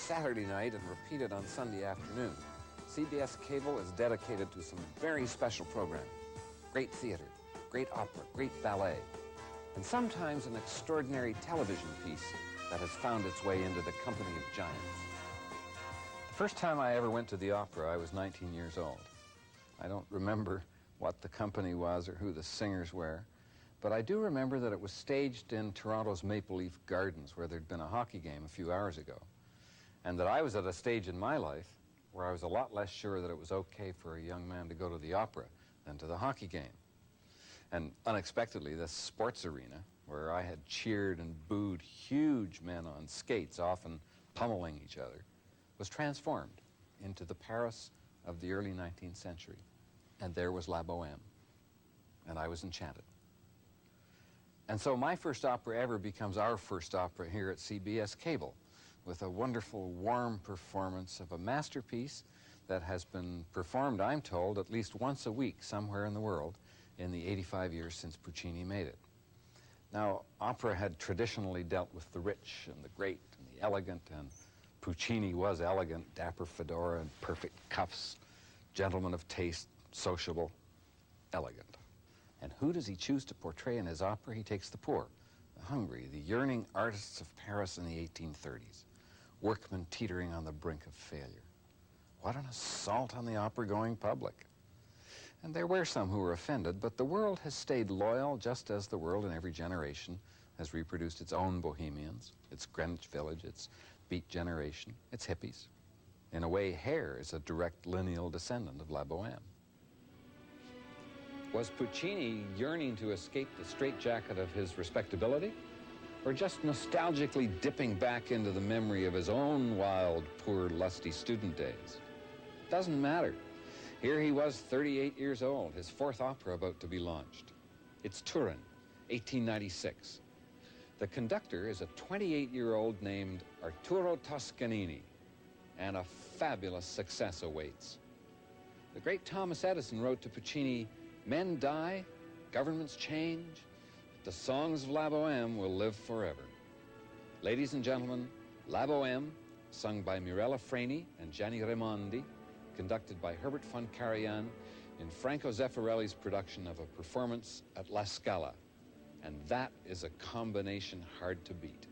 Saturday night and repeated on Sunday afternoon. CBS Cable is dedicated to some very special programming. Great theater, great opera, great ballet, and sometimes an extraordinary television piece that has found its way into the company of giants. The first time I ever went to the opera, I was 19 years old. I don't remember what the company was or who the singers were, but I do remember that it was staged in Toronto's Maple Leaf Gardens, where there'd been a hockey game a few hours ago, and that I was at a stage in my life where I was a lot less sure that it was okay for a young man to go to the opera than to the hockey game. And unexpectedly, this sports arena, where I had cheered and booed huge men on skates, often pummeling each other, was transformed into the Paris of the early 19th century. And there was La Boheme, and I was enchanted. And so my first opera ever becomes our first opera here at CBS Cable, with a wonderful, warm performance of a masterpiece that has been performed, I'm told, at least once a week somewhere in the world in the 85 years since Puccini made it. Now, opera had traditionally dealt with the rich and the great and the elegant, and Puccini was elegant, dapper fedora and perfect cuffs, gentleman of taste, sociable, elegant. And who does he choose to portray in his opera? He takes the poor, the hungry, the yearning artists of Paris in the 1830s, workmen teetering on the brink of failure. What an assault on the opera-going public. And there were some who were offended, but the world has stayed loyal, just as the world in every generation has reproduced its own bohemians, its Greenwich Village, its Beat Generation, its hippies. In a way, Hair is a direct lineal descendant of La Boheme. Was Puccini yearning to escape the straitjacket of his respectability, or just nostalgically dipping back into the memory of his own wild, poor, lusty student days? Doesn't matter. Here he was, 38 years old, his fourth opera about to be launched. It's Turin, 1896. The conductor is a 28-year-old named Arturo Toscanini, and a fabulous success awaits. The great Thomas Edison wrote to Puccini, "Men die, governments change, but the songs of La Boheme will live forever." Ladies and gentlemen, La Boheme, sung by Mirella Freni and Gianni Raimondi, conducted by Herbert von Karajan in Franco Zeffirelli's production of a performance at La Scala. And that is a combination hard to beat.